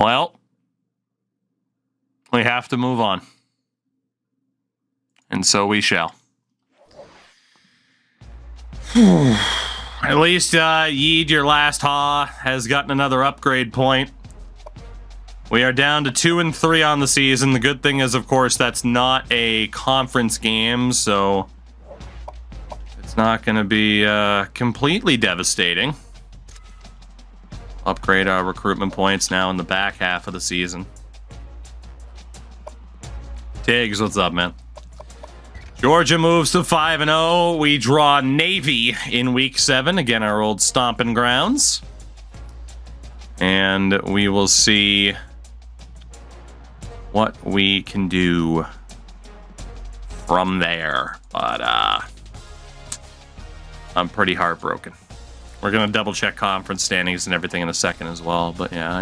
Well, we have to move on. And so we shall. At least Yeed, your last Ha, has gotten another upgrade point. We are down to 2-3 on the season. The good thing is, of course, that's not a conference game, so it's not going to be completely devastating. Upgrade our recruitment points now in the back half of the season. Tiggs, what's up, man? Georgia moves to 5-0. We draw Navy in week 7. Again, our old stomping grounds. And we will see what we can do from there. But I'm pretty heartbroken. We're going to double check conference standings and everything in a second as well. But yeah,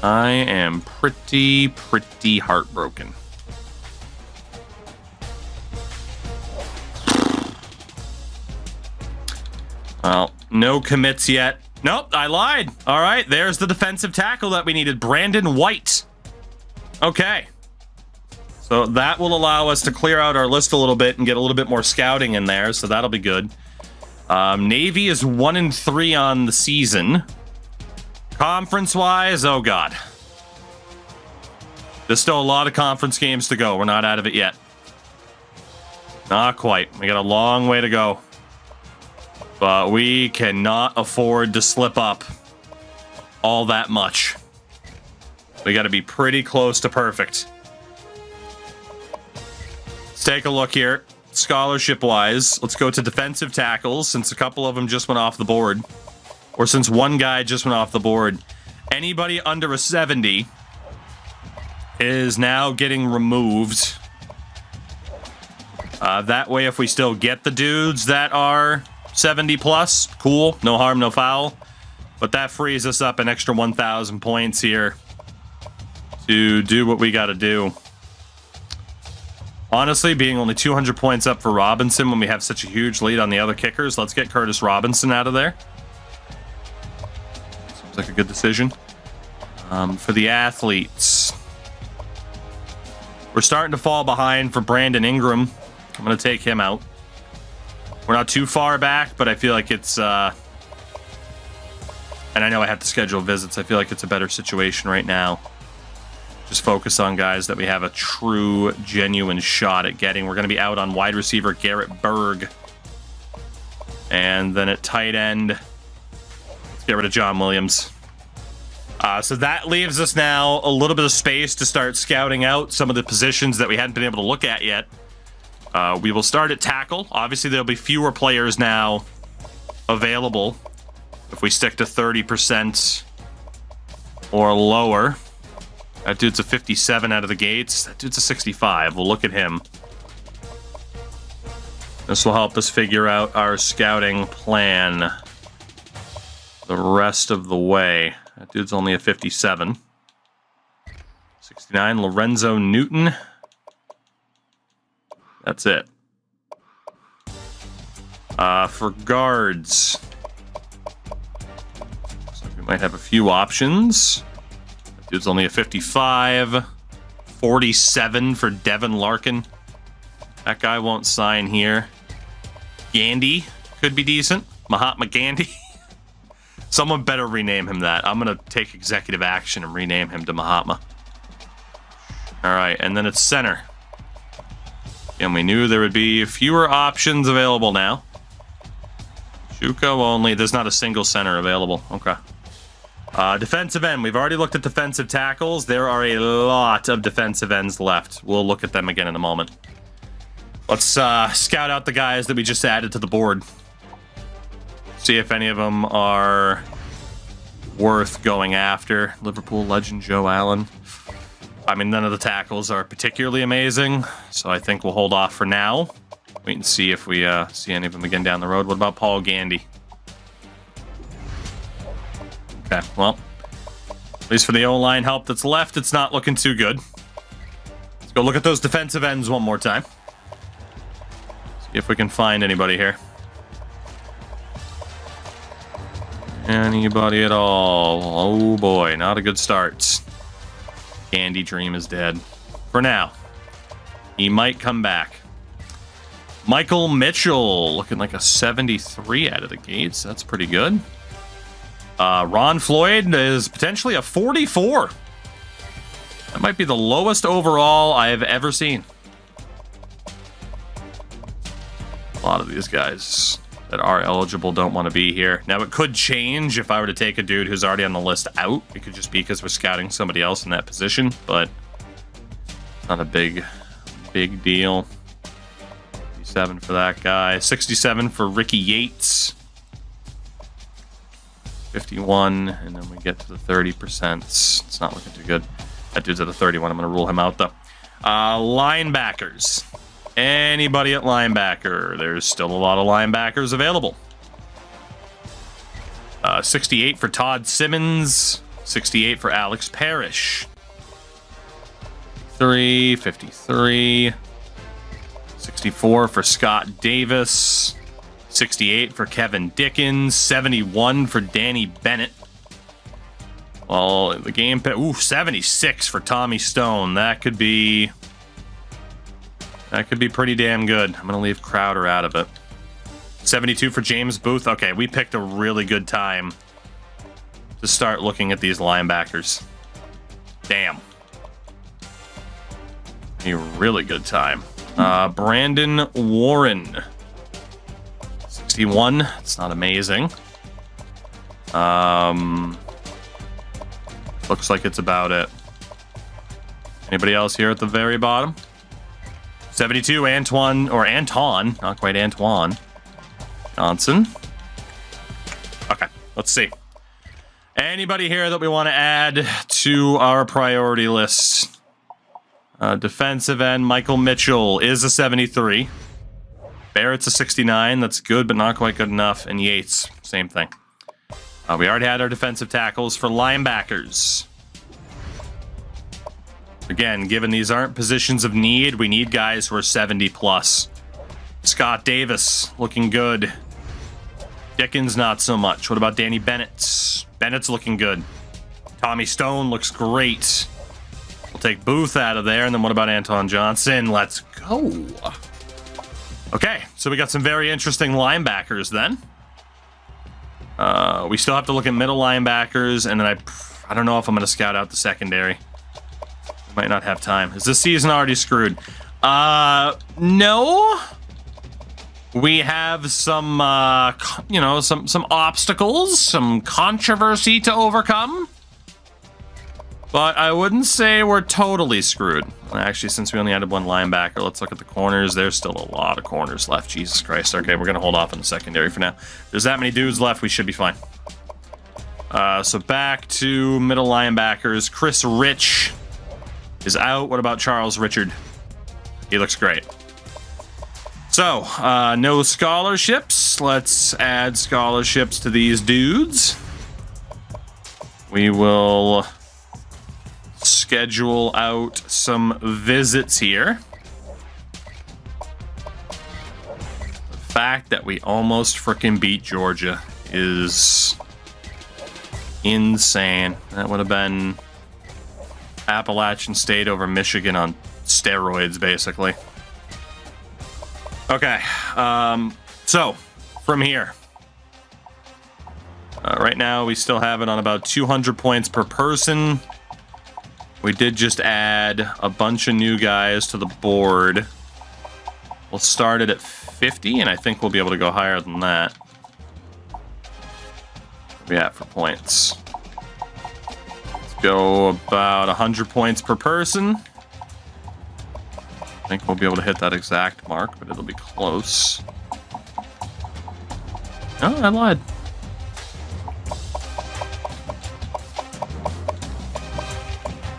I am pretty heartbroken. Well, no commits yet. Nope, I lied. All right, there's the defensive tackle that we needed, Brandon White. Okay. So that will allow us to clear out our list a little bit and get a little bit more scouting in there, so that'll be good. Navy is 1-3 on the season. Conference-wise, oh god. There's still a lot of conference games to go. We're not out of it yet. Not quite. We got a long way to go. But we cannot afford to slip up all that much. We got to be pretty close to perfect. Let's take a look here. Scholarship-wise, let's go to defensive tackles, since a couple of them just went off the board. Or since one guy just went off the board. Anybody under a 70 is now getting removed. That way, if we still get the dudes that are 70 plus, cool, no harm, no foul. But that frees us up an extra 1,000 points here to do what we got to do. Honestly, being only 200 points up for Robinson when we have such a huge lead on the other kickers, let's get Curtis Robinson out of there. Seems like a good decision. For the athletes, we're starting to fall behind for Brandon Ingram. I'm going to take him out. We're not too far back, but I feel like it's... and I know I have to schedule visits. I feel like it's a better situation right now. Just focus on guys that we have a true, genuine shot at getting. We're going to be out on wide receiver Garrett Berg. And then at tight end, let's get rid of John Williams. So that leaves us now a little bit of space to start scouting out some of the positions that we hadn't been able to look at yet. We will start at tackle. Obviously, there'll be fewer players now available if we stick to 30% or lower. That dude's a 57 out of the gates. That dude's a 65. We'll look at him. This will help us figure out our scouting plan the rest of the way. That dude's only a 57. 69, Lorenzo Newton. That's it. For guards, so we might have a few options. That dude's only a 55. 47 for Devin Larkin. That guy won't sign here. Gandhi could be decent. Mahatma Gandhi. Someone better rename him that. I'm going to take executive action and rename him to Mahatma. All right, and then it's center. And we knew there would be fewer options available now. Shuko only. There's not a single center available. Okay. Defensive end. We've already looked at defensive tackles. There are a lot of defensive ends left. We'll look at them again in a moment. Let's scout out the guys that we just added to the board. See if any of them are worth going after. Liverpool legend Joe Allen. I mean, none of the tackles are particularly amazing, so I think we'll hold off for now. Wait and see if we see any of them again down the road. What about Paul Gandy? Okay, well, at least for the O-line help that's left, it's not looking too good. Let's go look at those defensive ends one more time. See if we can find anybody here. Anybody at all? Oh boy, not a good start. Candy Dream is dead. For now. He might come back. Michael Mitchell, looking like a 73 out of the gates. That's pretty good. Ron Floyd is potentially a 44. That might be the lowest overall I have ever seen. A lot of these guys that are eligible don't want to be here. Now, it could change if I were to take a dude who's already on the list out. It could just be because we're scouting somebody else in that position, but not a big deal. 57 for that guy. 67 for Ricky Yates. 51, and then we get to the 30%. It's not looking too good. That dude's at a 31. I'm going to rule him out, though. Linebackers. Anybody at linebacker? There's still a lot of linebackers available. 68 for Todd Simmons. 68 for Alex Parrish. 53. 64 for Scott Davis. 68 for Kevin Dickens. 71 for Danny Bennett. Well, the game... 76 for Tommy Stone. That could be pretty damn good. I'm going to leave Crowder out of it. 72 for James Booth. Okay, we picked a really good time to start looking at these linebackers. Damn. A really good time. Brandon Warren. 61. It's not amazing. Looks like it's about it. Anybody else here at the very bottom? 72, Anton, not quite Antoine Johnson. Okay, let's see. Anybody here that we want to add to our priority list? Defensive end, Michael Mitchell is a 73. Barrett's a 69. That's good, but not quite good enough. And Yates, same thing. We already had our defensive tackles. For linebackers. Again, given these aren't positions of need, we need guys who are 70 plus. Scott Davis, looking good. Dickens, not so much. What about Danny Bennett? Bennett's looking good. Tommy Stone looks great. We'll take Booth out of there. And then what about Anton Johnson? Let's go. Okay, so we got some very interesting linebackers then. We still have to look at middle linebackers, and then I don't know if I'm going to scout out the secondary. Might not have time. Is this season already screwed? No. We have some, some obstacles, some controversy to overcome. But I wouldn't say we're totally screwed. Actually, since we only added one linebacker, let's look at the corners. There's still a lot of corners left. Jesus Christ. Okay, we're going to hold off on the secondary for now. If there's that many dudes left, we should be fine. So back to middle linebackers. Chris Rich is out. What about Charles Richard? He looks great. So, no scholarships. Let's add scholarships to these dudes. We will schedule out some visits here. The fact that we almost freaking beat Georgia is insane. That would have been Appalachian State over Michigan on steroids, basically. Okay, so from here. Right now, we still have it on about 200 points per person. We did just add a bunch of new guys to the board. We'll start it at 50, and I think we'll be able to go higher than that. What are we at for points? Let's go about 100 points per person. I think we'll be able to hit that exact mark, but it'll be close. Oh, I lied.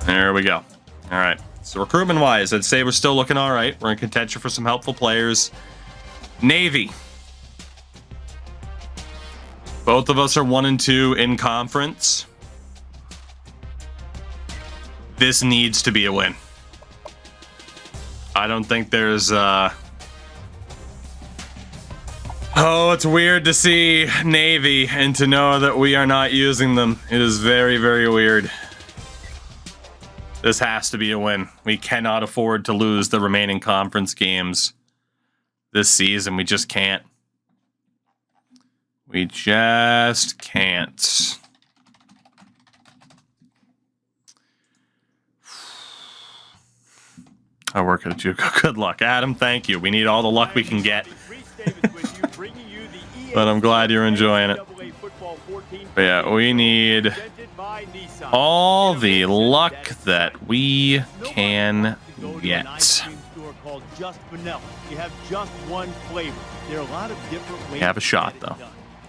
There we go. All right. So recruitment-wise, I'd say we're still looking all right. We're in contention for some helpful players. Navy. Both of us are 1 and 2 in conference. This needs to be a win. I don't think there's Oh, it's weird to see Navy and to know that we are not using them. It is very, very weird. This has to be a win. We cannot afford to lose the remaining conference games this season. We just can't. We just can't. I work at a JUCO. Good luck, Adam. Thank you. We need all the luck we can get. But I'm glad you're enjoying it. But yeah, we need all the luck that we can get. We have a shot, though.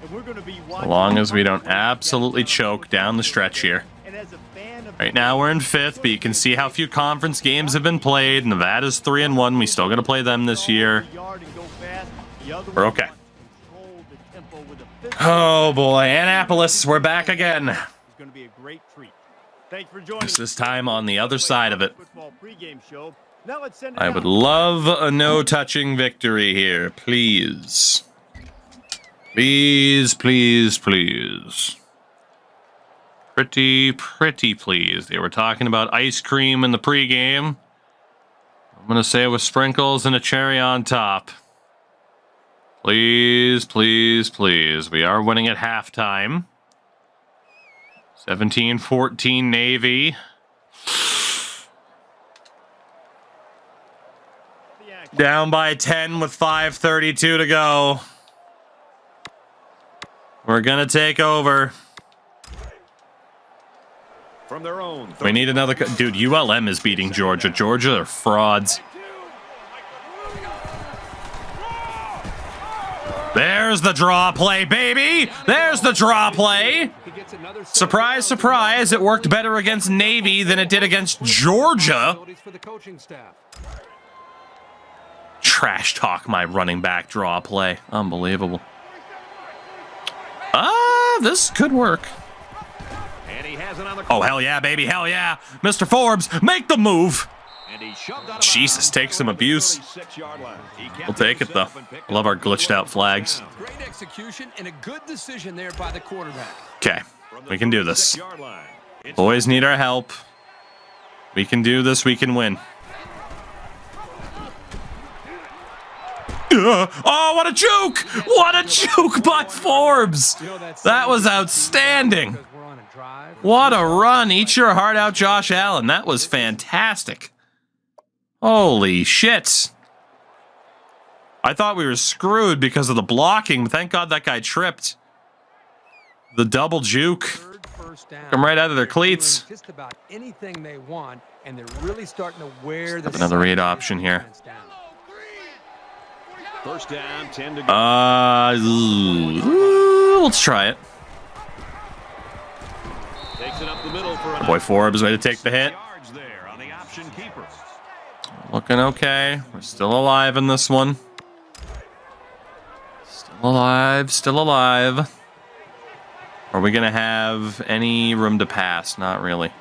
As long as we don't absolutely choke down the stretch here. Right now we're in 5th, but you can see how few conference games have been played. Nevada's 3-1. We still got to play them this year. We're okay. Oh boy, Annapolis, we're back again. This time on the other side of it. I would love a no-touching victory here, please. Please, please, please. Pretty please. They were talking about ice cream in the pregame. I'm going to say it with sprinkles and a cherry on top. Please, please, please. We are winning at halftime. 17-14 Navy. Down by 10 with 5:32 to go. We're going to take over. From their own. We need another... Dude, ULM is beating Georgia. Georgia are frauds. There's the draw play, baby! There's the draw play! Surprise, surprise, it worked better against Navy than it did against Georgia. Trash talk my running back draw play. Unbelievable. This could work. Oh, hell yeah, baby, hell yeah. Mr. Forbes, make the move. Jesus, take some abuse. We'll take it, though. I love our glitched out flags. Great execution and a good decision there by the quarterback. Okay, we can do this. Boys need our help. We can do this, we can win. Oh, what a juke! What a juke by Forbes! That was outstanding. What a run. Eat your heart out, Josh Allen. That was fantastic. Holy shit. I thought we were screwed because of the blocking, but thank God that guy tripped. The double juke. Come right out of their cleats. Just about anything they want, and they're really starting to wear the another read option here. First down, 10 to go. Let's try it. Takes it up the middle for Boy Forbes ready to take the hit. there on the option keeper. Looking okay. We're still alive in this one. Still alive, still alive. Are we going to have any room to pass? Not really.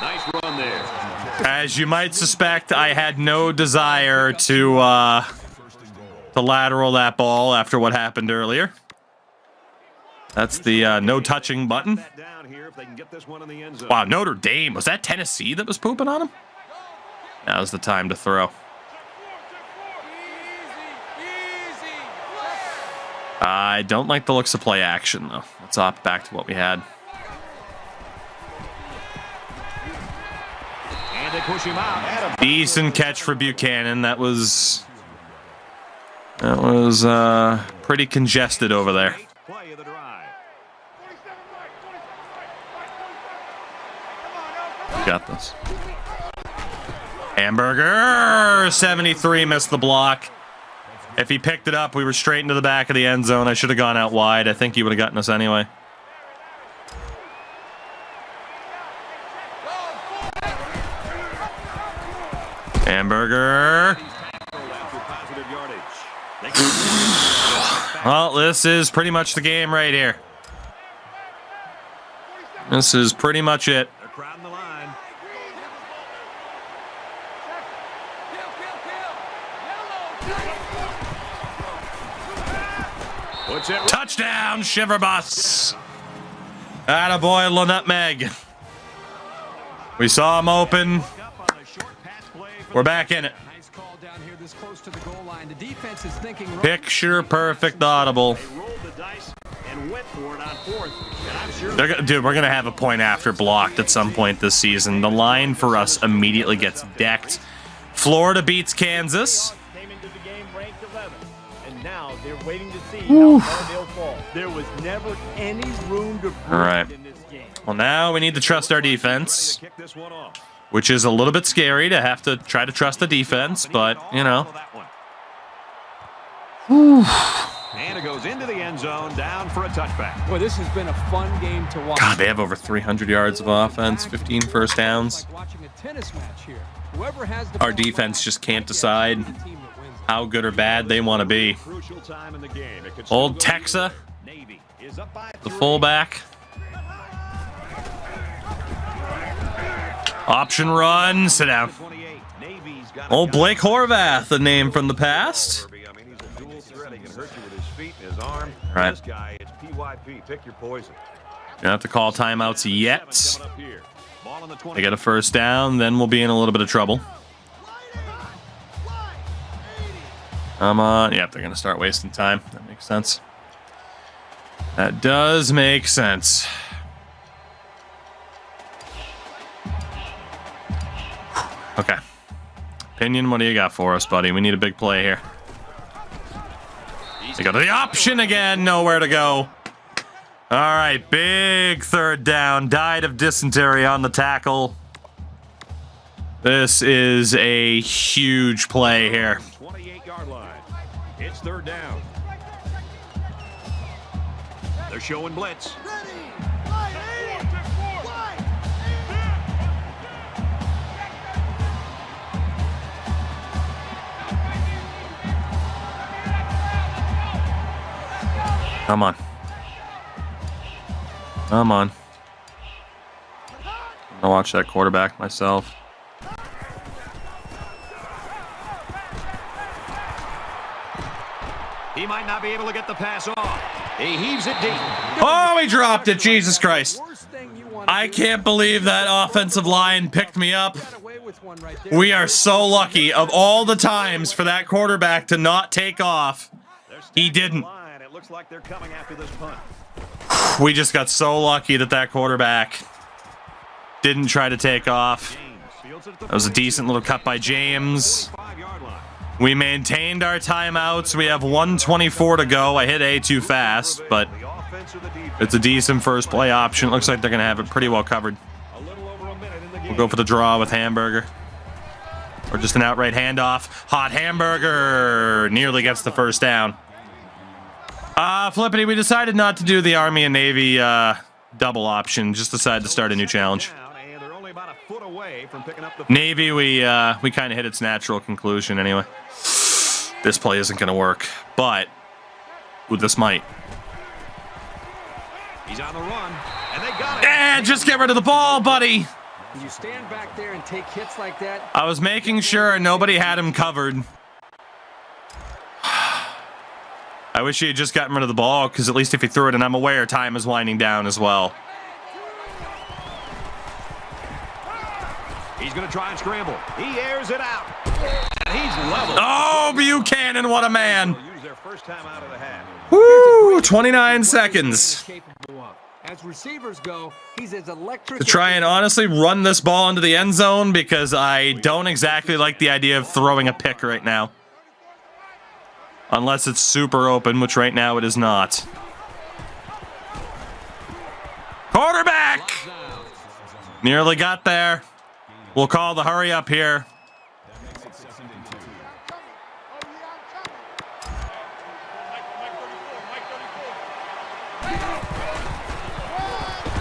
Nice run there. As you might suspect, I had no desire to lateral that ball after what happened earlier. That's the no touching button. Wow, Notre Dame. Was that Tennessee that was pooping on him? Now's the time to throw. I don't like the looks of play action, though. Let's opt back to what we had. And they push him out. Decent catch for Buchanan. That was pretty congested over there. Play of the drive. Got this. Hamburger 73 missed the block. If he picked it up, we were straight into the back of the end zone. I should have gone out wide. I think he would have gotten us anyway. Hamburger. Well, this is pretty much the game right here. This is pretty much it. Puts it Touchdown, Shiverbus. Attaboy, La Nutmeg. We saw him open. up on the short pass play for We're back in it. Nice call down here this close to the goal line. The defense is thinking right. Picture perfect audible. They rolled the dice and went for it on fourth. And I'm sure Dude, we're going to have a point after blocked at some point this season. The line for us immediately gets decked. Florida beats Kansas. Came into the game ranked 11, and now they're waiting to see how far they'll fall. There was never any room to breathe All right. in this game. Well, now we need to trust our defense, kick this one off. which is a little bit scary to have to try to trust the defense, but, you know. And it goes into the end zone, down for a touchback. Boy, this has been a fun game to watch. God, they have over 300 yards of offense, 15 first downs. Like watching a tennis match here. Whoever has the Our ball defense first, just can't that's decide the team that wins it. how good or bad they want to be. Crucial time in the game. It could Old still go Texa, Navy is up by the 3. fullback. Option run, sit down. 28. Navy's got Old Blake Horvath, a name from the past. I mean, he's a dual threat. He can hurt you with his feet and his arm. Right. This guy, it's PYP. Pick your poison. Don't have to call timeouts yet. Coming up here. Ball on the 20. They get a first down, then we'll be in a little bit of trouble. Come on. Yep, they're going to start wasting time. That makes sense. That does make sense. Okay. Pinion, what do you got for us, buddy? We need a big play here. They go to the option again. Nowhere to go. All right, big third down. Died of dysentery on the tackle. This is a huge play here. 28-yard line. It's third down. They're showing blitz. Come on. Come on. I'll watch that quarterback myself. He might not be able to get the pass off. He heaves it deep. Oh, he dropped it. Jesus Christ. Worst thing you want to I do can't believe that offensive line picked me up. is get away with one right there. We are so lucky. Of all the times for that quarterback to not take off, he didn't. Line. It looks like they're coming after this punt. We just got so lucky that that quarterback didn't try to take off. James fields it at the That was a decent little cut by James. 45-yard line. We maintained our timeouts. We have 1:24 to go. I hit A too fast, but The offense or the defense. it's a decent first play option. Looks like they're going to have it pretty well covered. A little over a minute in the game. We'll go for the draw with Hamburger. Or just an outright handoff. Hot Hamburger nearly gets the first down. Flippity, we decided not to do the Army and Navy double option. Just decided to start a new challenge. And they're only about a foot away from picking up the Navy, we kind of hit its natural conclusion anyway. This play isn't going to work, but ooh, this might. He's on the run, and they got it. And just get rid of the ball, buddy. When you stand back there and take hits like that, I was making sure nobody had him covered. I wish he had just gotten rid of the ball, because at least if he threw it, and I'm aware time is winding down as well. He's going to try and scramble. He airs it out. And he's level. Oh, Buchanan, what a man. They'll use their first time out of the half. Woo, 29 seconds. capable of. As receivers go, he's as electric To try and honestly run this ball into the end zone, because I don't exactly like the idea of throwing a pick right now. Unless it's super open, which right now it is not. Quarterback! Nearly got there. We'll call the hurry up here.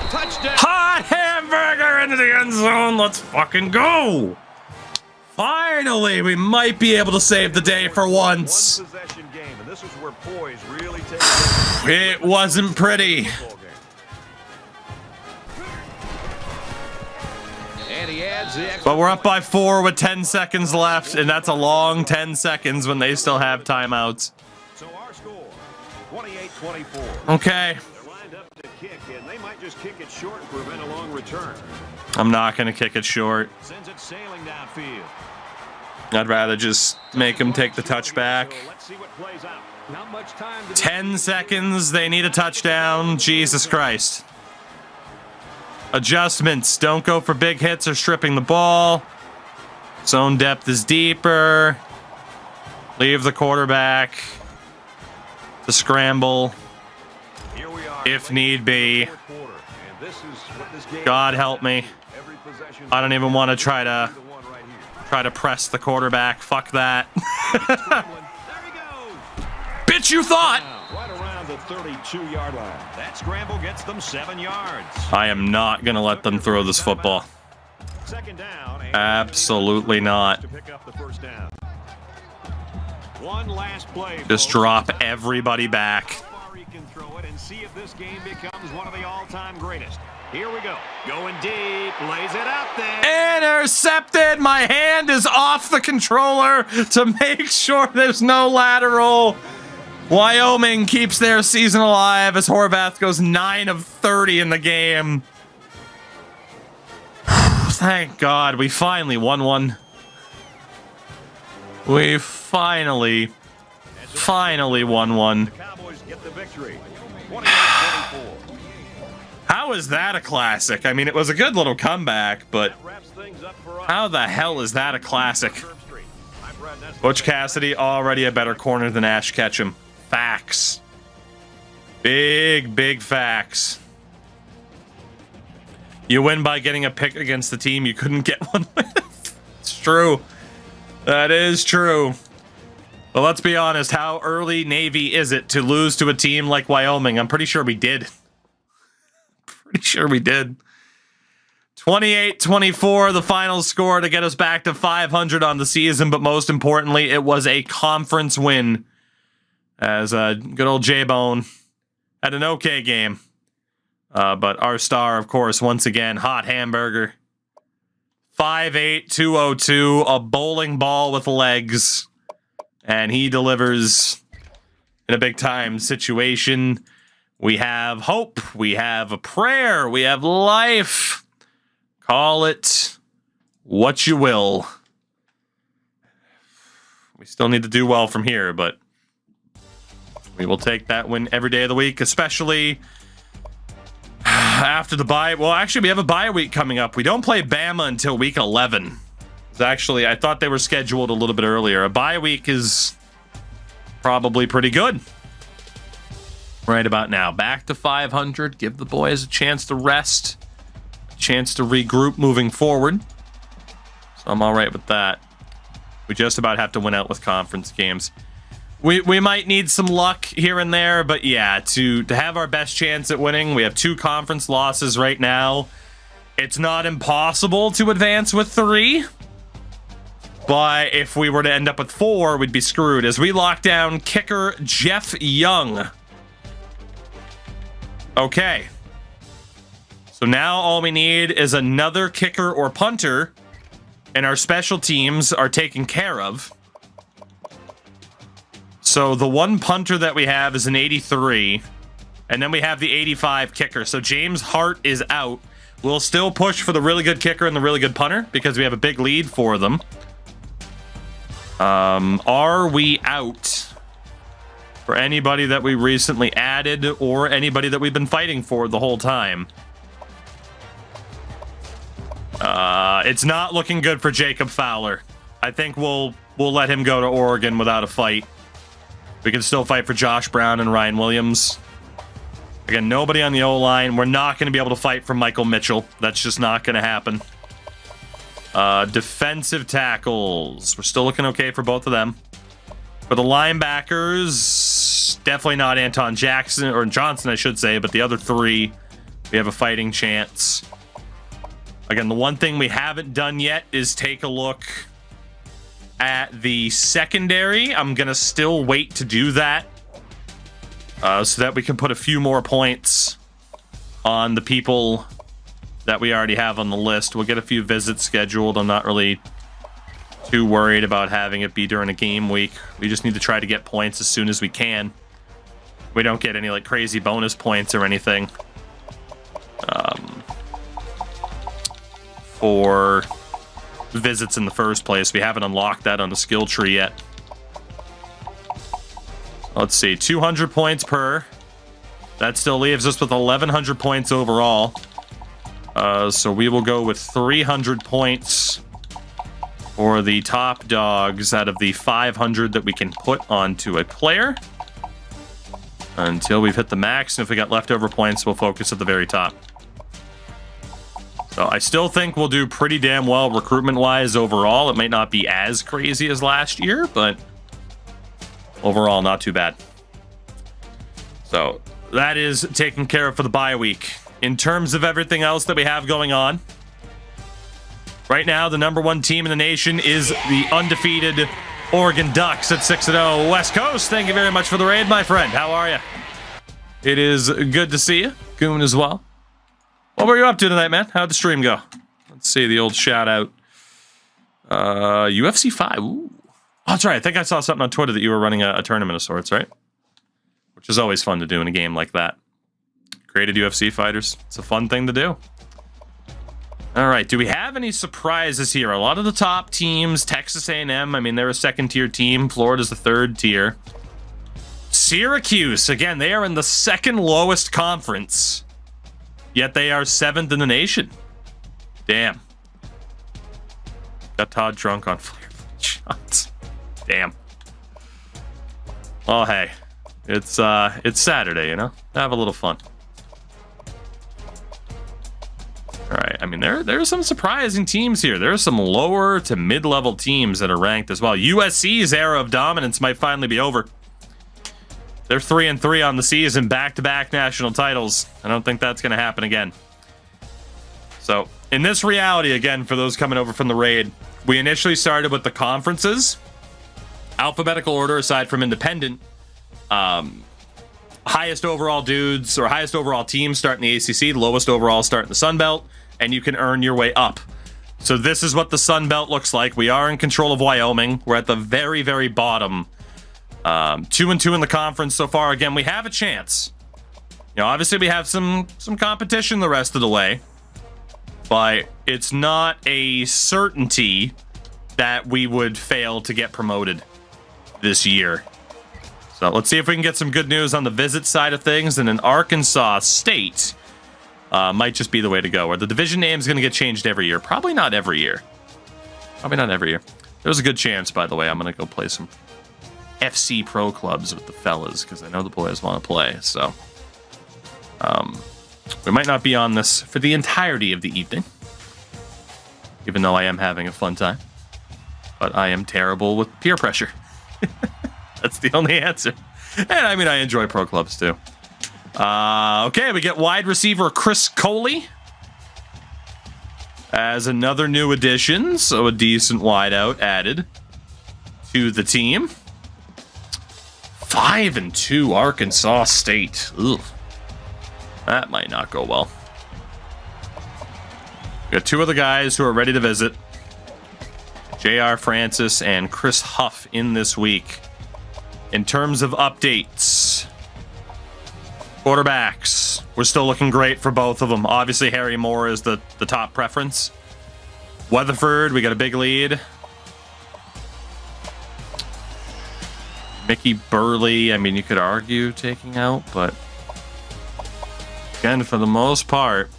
Touchdown. Hot Hamburger into the end zone. Let's fucking go. Finally, we might be able to save the day for once. One possession game, and this is where poise really takes It wasn't pretty. And he adds the extra. But we're up by 4 with 10 seconds left, and that's a long 10 seconds when they still have timeouts. So our score, 28-24. Okay. They're lined up to kick, and they might just kick it short and prevent a long return. I'm not going to kick it short. Sends it sailing downfield. I'd rather just make him take the touchback. So let's see what plays out. Not much time. 10 seconds. They need a touchdown. Jesus Christ. Adjustments. Don't go for big hits or stripping the ball. Zone depth is deeper. Leave the quarterback to scramble Here we are. if need be. Fourth quarter, and this is what this game God help me. every possession. I don't even want to try The one right here. to press the quarterback. Fuck that. There he goes. Bitch, you thought. Right around the 32-yard line. That scramble gets them 7 yards. I am not going to let them throw this football. Second down. And Absolutely not. to pick up the first down. One last play. Just folks. drop everybody back. How far he can throw it and see if this game becomes one of the all-time greatest. Here we go. Going deep. Lays it out there. Intercepted. My hand is off the controller to make sure there's no lateral. Wyoming keeps their season alive as Horvath goes 9 of 30 in the game. Thank God we finally won one. We finally won one. The Cowboys get the victory. 28-24. How is that a classic? I mean, it was a good little comeback, but That wraps things up for us. how the hell is that a classic? Church Street. I'm Brad Nesbitt. Butch Cassidy already a better corner than Ash Ketchum. Facts. Big facts. You win by getting a pick against the team you couldn't get one with. It's true. That is true. But let's be honest, how early Navy is it to lose to a team like Wyoming? I'm pretty sure we did. Pretty sure we did. 28-24, the final score to get us back to 500 on the season, but most importantly, it was a conference win. As good old J-Bone had an okay game. But our star, of course, once again, Hot Hamburger. 5'8", 202, a bowling ball with legs. And he delivers in a big-time situation. We have hope. We have a prayer. We have life. Call it what you will. We still need to do well from here, but we will take that win every day of the week, especially after the bye. Well, actually, we have a bye week coming up. We don't play Bama until week 11. It's actually, I thought they were scheduled a little bit earlier. A bye week is probably pretty good right about now. Back to 500. Give the boys a chance to rest, a chance to regroup moving forward. So I'm all right with that. We just about have to win out with conference games. We might need some luck here and there, but yeah, to have our best chance at winning, we have 2 conference losses right now. It's not impossible to advance with 3, but if we were to end up with 4, we'd be screwed as we lock down kicker Jeff Young. Okay. So now all we need is another kicker or punter, and our special teams are taken care of. So the one punter that we have is an 83, and then we have the 85 kicker. So James Hart is out. We'll still push for the really good kicker and the really good punter because we have a big lead for them. Are we out for anybody that we recently added or anybody that we've been fighting for the whole time? It's not looking good for Jacob Fowler. I think we'll let him go to Oregon without a fight. We can still fight for Josh Brown and Ryan Williams. Again, nobody on the O-line. We're not going to be able to fight for Michael Mitchell. That's just not going to happen. Defensive tackles. We're still looking okay for both of them. For the linebackers, definitely not Anton Jackson, or Johnson, I should say, but the other 3, we have a fighting chance. Again, the one thing we haven't done yet is take a look at the secondary. I'm going to still wait to do that so that we can put a few more points on the people that we already have on the list. We'll get a few visits scheduled. I'm not really too worried about having it be during a game week. We just need to try to get points as soon as we can. we don't get any like crazy bonus points or anything for visits in the first place. We haven't unlocked that on the skill tree yet. Let's see, 200 points per. That still leaves us with 1,100 points overall. So we will go with 300 points for the top dogs out of the 500 that we can put onto a player until we've hit the max. And if we got leftover points, we'll focus at the very top. So I still think we'll do pretty damn well recruitment-wise overall. It might not be as crazy as last year, but overall, not too bad. So that is taken care of for the bye week. In terms of everything else that we have going on, right now, the #1 team in the nation is the undefeated Oregon Ducks at 6-0 West Coast. Thank you very much for the raid, my friend. How are you? It is good to see you. Goon as well. What were you up to tonight, man? How'd the stream go? Let's see the old shout out. UFC 5. Ooh. Oh, that's right. I think I saw something on Twitter that you were running a tournament of sorts, right? Which is always fun to do in a game like that. Created UFC fighters. It's a fun thing to do. All right. Do we have any surprises here? A lot of the top teams, Texas A&M, I mean, they're a second-tier team. Florida's the third tier. Syracuse, again, they are in the second lowest conference. Yet they are 7th in the nation. Damn. Got Todd drunk on flare shots. Damn. Oh, hey. It's Saturday, you know? Have a little fun. All right. I mean, there are some surprising teams here. There are some lower to mid-level teams that are ranked as well. USC's era of dominance might finally be over. They're 3-3 on the season, back-to-back national titles. I don't think that's going to happen again. So, in this reality, again, for those coming over from the raid, we initially started with the conferences. Alphabetical order aside from independent. Highest overall dudes or highest overall teams start in the ACC, lowest overall start in the Sun Belt, and you can earn your way up. So this is what the Sun Belt looks like. We are in control of Wyoming. We're at the very, very bottom. 2-2 in the conference so far. Again, we have a chance. You know, obviously we have some competition the rest of the way, but it's not a certainty that we would fail to get promoted this year. So let's see if we can get some good news on the visit side of things. And in Arkansas State might just be the way to go. Or the division name is going to get changed every year. Probably not every year. Probably not every year. There's a good chance, by the way, I'm going to go play some FC Pro clubs with the fellas because I know the boys want to play. So we might not be on this for the entirety of the evening, even though I am having a fun time. But I am terrible with peer pressure. That's the only answer. And I mean, I enjoy pro clubs too. Okay, we get wide receiver Chris Coley as another new addition. So a decent wideout added to the team. 5-2 Arkansas State. Ugh. That might not go well. We got two other guys who are ready to visit. J.R. Francis and Chris Huff in this week. In terms of updates, quarterbacks, we're still looking great for both of them. Obviously, Harry Moore is the top preference. Weatherford, we got a big lead. Mickey Burley, I mean, you could argue taking out, but again, for the most part,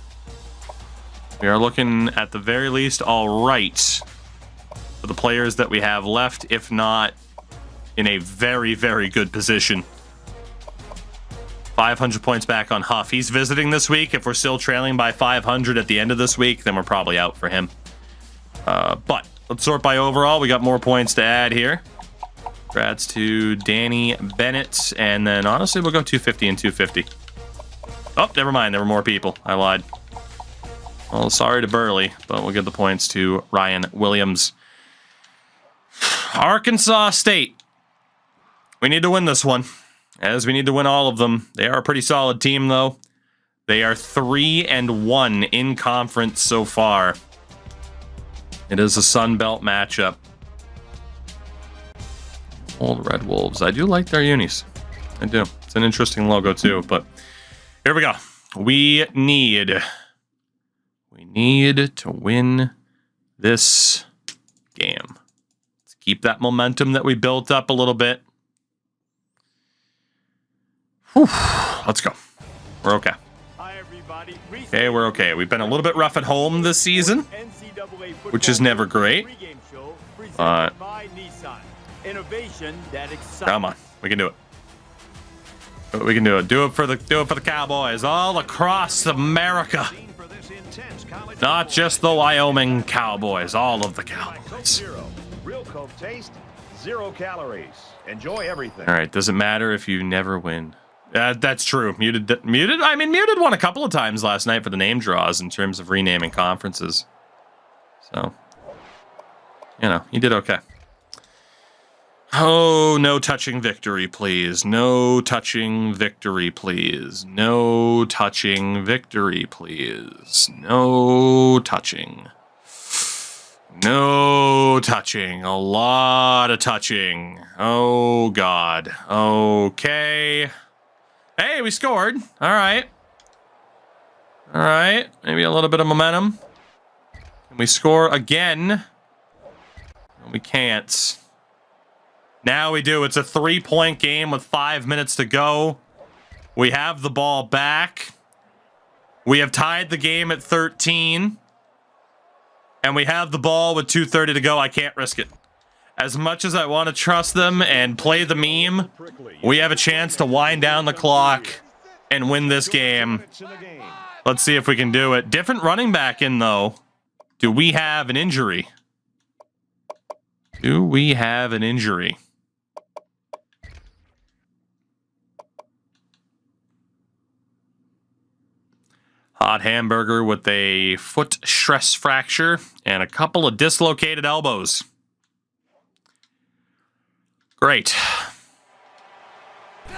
we are looking at the very least all right for the players that we have left, if not in a very, very good position. 500 points back on Huff. He's visiting this week. If we're still trailing by 500 at the end of this week, then we're probably out for him. But let's sort by overall. We got more points to add here. Congrats to Danny Bennett. And then, honestly, we'll go 250 and 250. Oh, never mind. There were more people. I lied. Well, sorry to Burley, but we'll give the points to Ryan Williams. Arkansas State. We need to win this one, as we need to win all of them. They are a pretty solid team, though. They are 3-1 in conference so far. It is a Sun Belt matchup. Old Red Wolves. I do like their unis. I do. It's an interesting logo too, but here we go. We need to win this game. Let's keep that momentum that we built up a little bit. Whew. Let's go. We're okay. Okay, we're okay. We've been a little bit rough at home this season, which is never great. But come on, we can do it. We can do it. Do it for the Cowboys all across America. Not just the Wyoming Cowboys, all of the Cowboys. Real Coke taste, 0 calories. Enjoy everything. All right, doesn't matter if you never win. That's true. Muted. Muted won a couple of times last night for the name draws in terms of renaming conferences. So, you know, he did okay. Oh, no touching victory, please. No touching victory, please. No touching victory, please. No touching. No touching. A lot of touching. Oh, God. Okay. Hey, we scored. All right. All right. Maybe a little bit of momentum. Can we score again? No, we can't. Now we do. It's a 3-point game with 5 minutes to go. We have the ball back. We have tied the game at 13. And we have the ball with 2:30 to go. I can't risk it. As much as I want to trust them and play the meme, we have a chance to wind down the clock and win this game. Let's see if we can do it. Different running back in, though. Do we have an injury? Do we have an injury? Hot hamburger with a foot stress fracture and a couple of dislocated elbows. Great. It's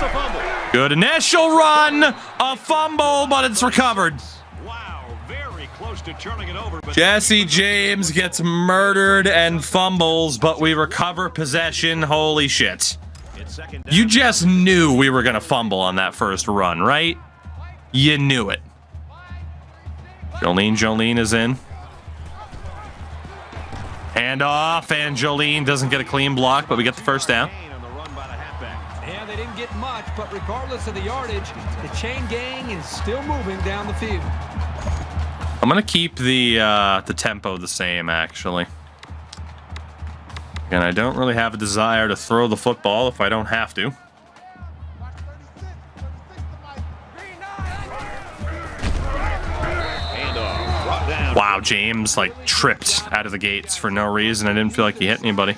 a fumble. Good initial run. A fumble, but it's recovered. Wow, very close to turning it over. But Jesse James gets murdered and fumbles, but we recover possession. Holy shit. it's second down. You just knew we were going to fumble on that first run, right? You knew it. Jolene is in. Hand off, and Jolene doesn't get a clean block, but we get the first down. Yeah, they didn't get much, but regardless of the yardage, the chain gang is still moving down the field. I'm going to keep the tempo the same, actually. And I don't really have a desire to throw the football if I don't have to. Wow, James like tripped out of the gates for no reason. I didn't feel like he hit anybody.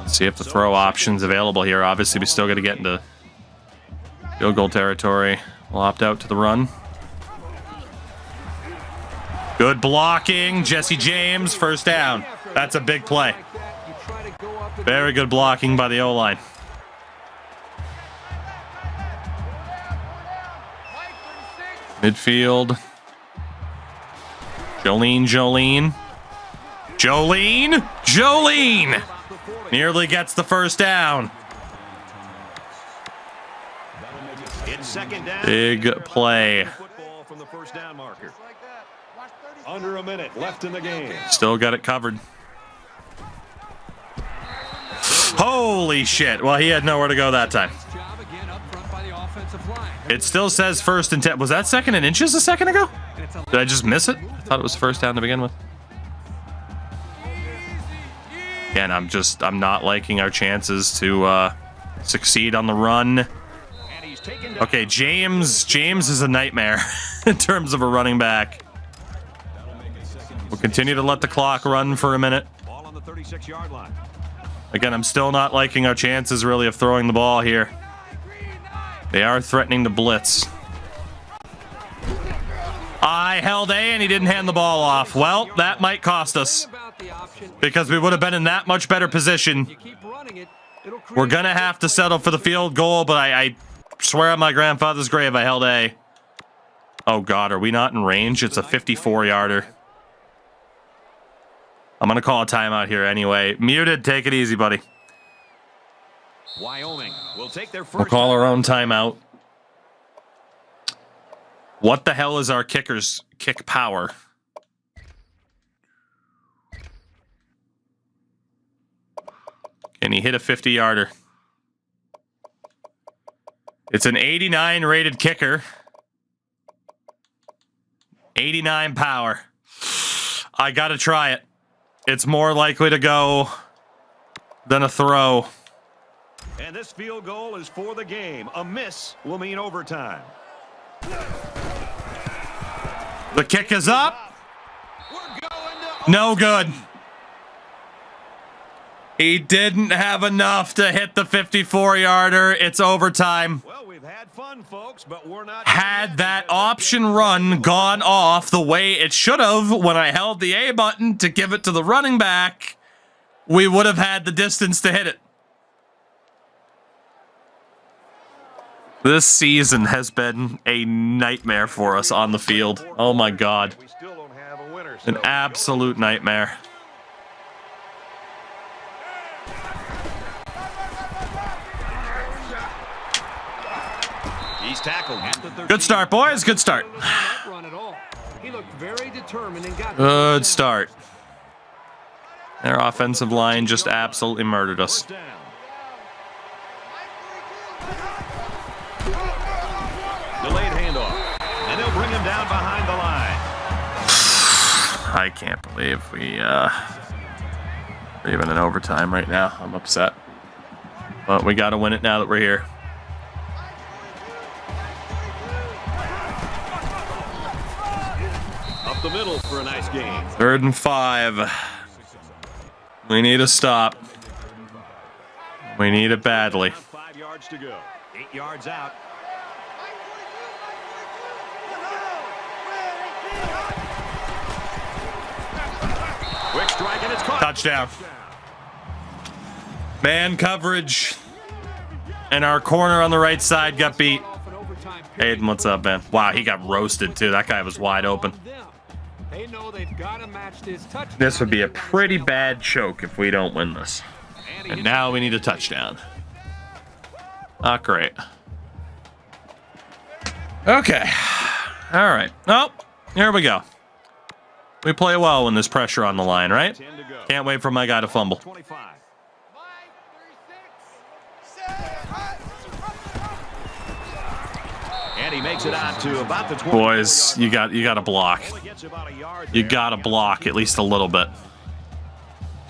Let's see if the throw option's available here. Obviously, we still got to get into field goal territory. We'll opt out to the run. Good blocking. Jesse James, first down. That's a big play. Very good blocking by the O-line. Midfield. Jolene. Nearly gets the first down. It's second down. Big play. Football from the first down marker. Under a minute left in the game. Still got it covered. Holy shit. Well, he had nowhere to go that time. It still says first and 10. Was that second and inches a second ago? Did I just miss it? I thought it was first down to begin with. Again, I'm not liking our chances to succeed on the run. Okay, James is a nightmare in terms of a running back. We'll continue to let the clock run for a minute. Ball on the 36-yard line. Again, I'm still not liking our chances really of throwing the ball here. They are threatening to blitz. I held A and he didn't hand the ball off. Well, that might cost us because we would have been in that much better position. We're going to have to settle for the field goal, but I swear on my grandfather's grave I held A. Oh, God, are we not in range? It's a 54-yarder. I'm going to call a timeout here anyway. Muted, take it easy, buddy. Wyoming will take their first. We'll call our own timeout. What the hell is our kicker's kick power? Can he hit a 50-yarder? It's an 89 rated kicker. 89 power. I got to try it. It's more likely to go than a throw. And this field goal is for the game. A miss will mean overtime. The kick is up. No good. He didn't have enough to hit the 54-yarder. It's overtime. Well, we've had fun, folks, but we're not. Had that option run gone off the way it should have when I held the A button to give it to the running back, we would have had the distance to hit it. This season has been a nightmare for us on the field. Oh my God. We still don't have a winner. An absolute nightmare. He's tackled. Good start, boys. Good start. He looked very determined and got Good start. Their offensive line just absolutely murdered us. First down. Delayed handoff. And they'll bring him down behind the line. I can't believe we're even in overtime right now. I'm upset. But we got to win it now that we're here. Up the middle for a nice game. 3rd and 5. We need a stop. We need it badly. 5 yards to go. 8 yards out. Quick strike and it's caught. Touchdown. Man coverage. And our corner on the right side got beat. Aiden, what's up, man? Wow, he got roasted too. That guy was wide open. They know they've got to match this touchdown. This would be a pretty bad choke if we don't win this. And now we need a touchdown. Not great. Okay. All right. Oh, here we go. We play well when there's pressure on the line, right? Can't wait for my guy to fumble. 25. And he makes it out to about the 20. Boys, you got to block. You got to block at least a little bit.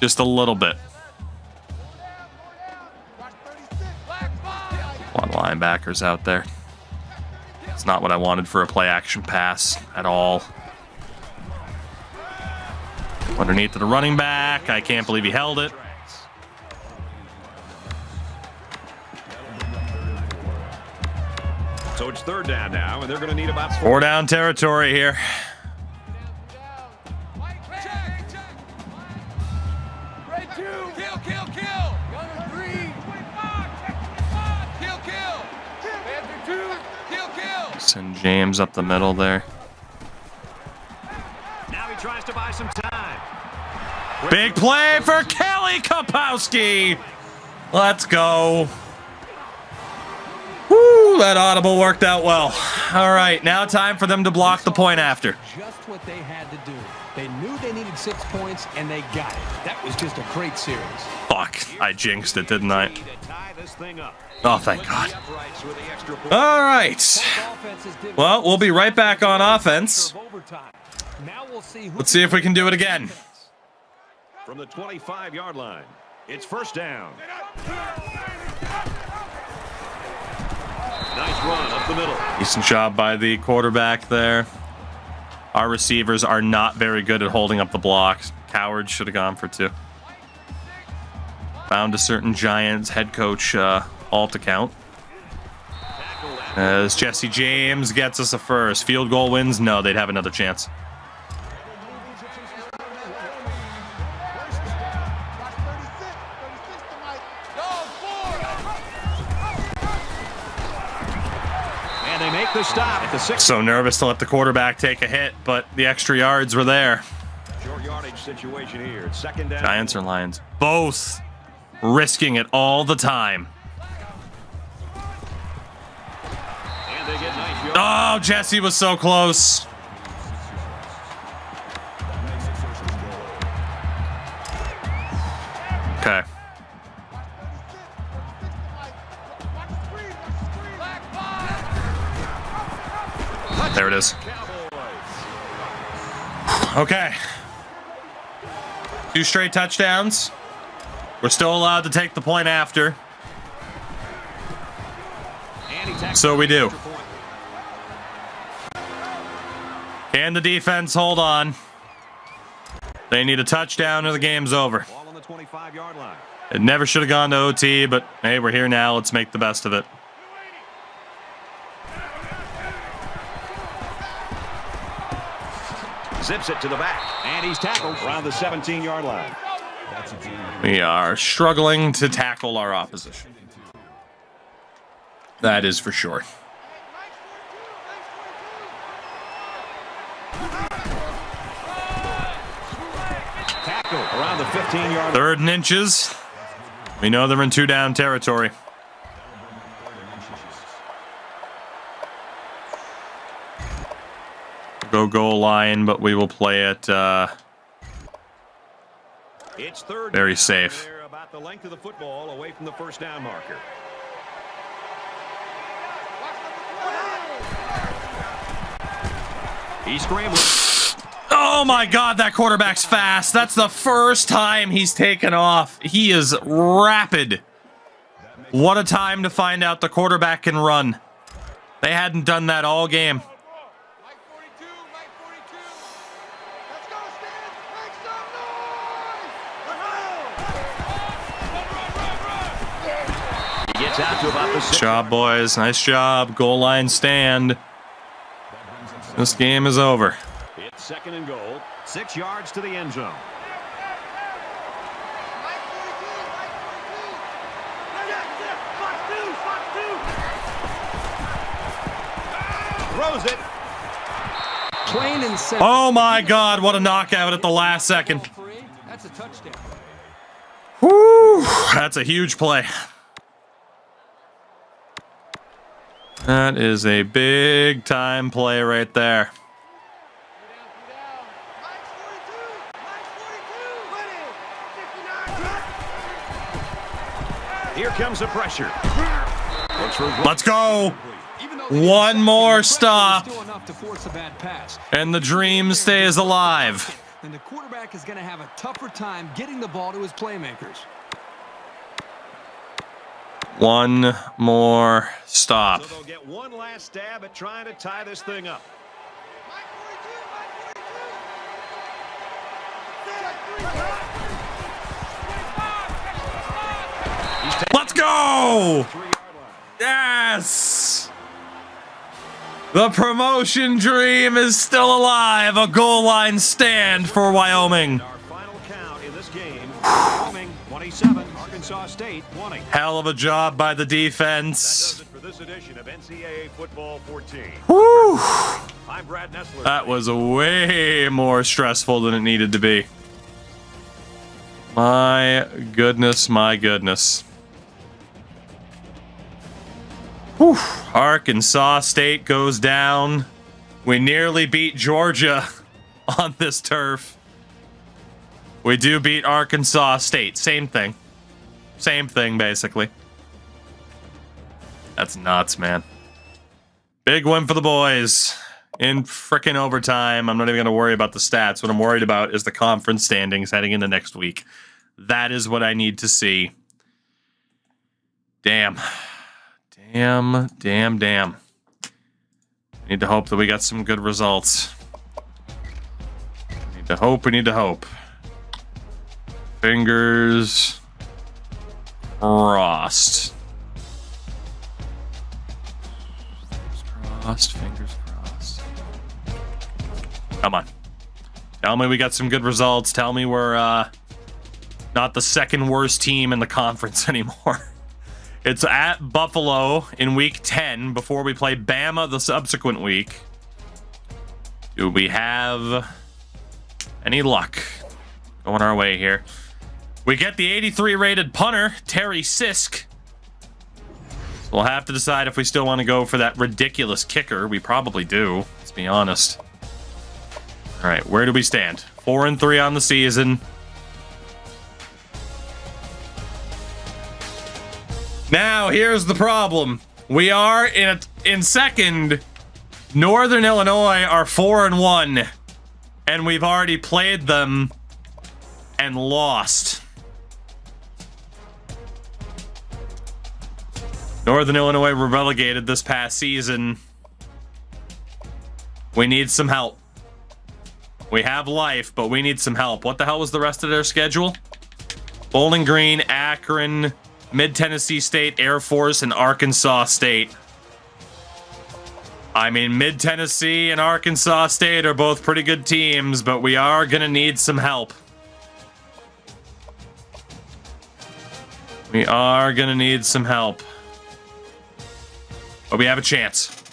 Just a little bit. A lot of linebackers out there. It's not what I wanted for a play action pass at all. Underneath to the running back. I can't believe he held it. So it's 3rd down now, and they're going to need about 4 down territory here. Send James up the middle there. Now he tries to buy some time. Big play for Kelly Kapowski. Let's go. Woo, that audible worked out well. All right, now time for them to block the point after. Just what they had to do. They knew they needed 6 points, and they got it. That was just a great series. Fuck, I jinxed it, didn't I? To tie this thing up. Oh, thank God. All right. Well, we'll be right back on offense. Let's see if we can do it again. From the 25-yard line, it's 1st down. Nice run up the middle. Decent job by the quarterback there. Our receivers are not very good at holding up the blocks. Coward should have gone for 2. Found a certain Giants head coach alt account. As Jesse James gets us a first. Field goal wins? No, they'd have another chance. And they make the stop at the 6. So nervous to let the quarterback take a hit, but the extra yards were there. Short yardage advantage situation here. Second down. Giants or Lions? Both risking it all the time. And they get nice yards. Oh, Jesse was so close. Okay. There it is. Okay. 2 straight touchdowns. We're still allowed to take the point after. So we do. Can the defense hold on? They need a touchdown or the game's over. Ball on the 25-yard line. It never should have gone to OT, but hey, we're here now. Let's make the best of it. Zips it to the back, and he's tackled around the 17-yard line. We are struggling to tackle our opposition. That is for sure. Tackle around the 15-yard line. 3rd and inches. We know they're in 2-down territory. Go goal line, but we will play it It's third very down. safe. They're about the length of the football away from the first down marker. He's scrambling. Oh my God, that quarterback's fast. That's the first time he's taken off. He is rapid. What a time to find out the quarterback can run. They hadn't done that all game. Out to about the Nice job, boys. Nice job. Goal line stand. This game is over. It's 2nd and goal. 6 yards to the end zone. Throws it. Plain and simple. Oh my God, what a knockout at the last second. That's a touchdown. Whew, that's a huge play. That is a big time play right there. Here comes the pressure. Let's go. One more stop. And the dream stays alive. And the quarterback is going to have a tougher time getting the ball to his playmakers. One more stop. So they'll get one last stab at trying to tie this thing up. Let's go! Yes! The promotion dream is still alive. A goal line stand for Wyoming. Our final count in this game, Wyoming 27, Arkansas State 20. Hell of a job by the defense. That does it for this edition of NCAA Football 14. Whew. I'm Brad Nessler. That was way more stressful than it needed to be. My goodness, my goodness. Whew. Arkansas State goes down. We nearly beat Georgia on this turf. We do beat Arkansas State. Same thing. Same thing, basically. That's nuts, man. Big win for the boys. In frickin' overtime. I'm not even going to worry about the stats. What I'm worried about is the conference standings heading into next week. That is what I need to see. Damn. Damn. Need to hope that we got some good results. Need to hope. Fingers crossed. Fingers crossed. Come on. Tell me we got some good results. Tell me we're not the second worst team in the conference anymore. It's at Buffalo in week 10 before we play Bama the subsequent week. Do we have any luck? Going our way here. We get the 83 rated punter, Terry Sisk. So we'll have to decide if we still want to go for that ridiculous kicker. We probably do, let's be honest. All right, where do we stand? 4-3 on the season. Now, here's the problem. We are in second. Northern Illinois are 4-1. And we've already played them and lost. Northern Illinois were relegated this past season. We need some help. We have life, but we need some help. What the hell was the rest of their schedule? Bowling Green, Akron, Mid-Tennessee State, Air Force, and Arkansas State. I mean, Mid-Tennessee and Arkansas State are both pretty good teams, but we are going to need some help. We are going to need some help. But we have a chance.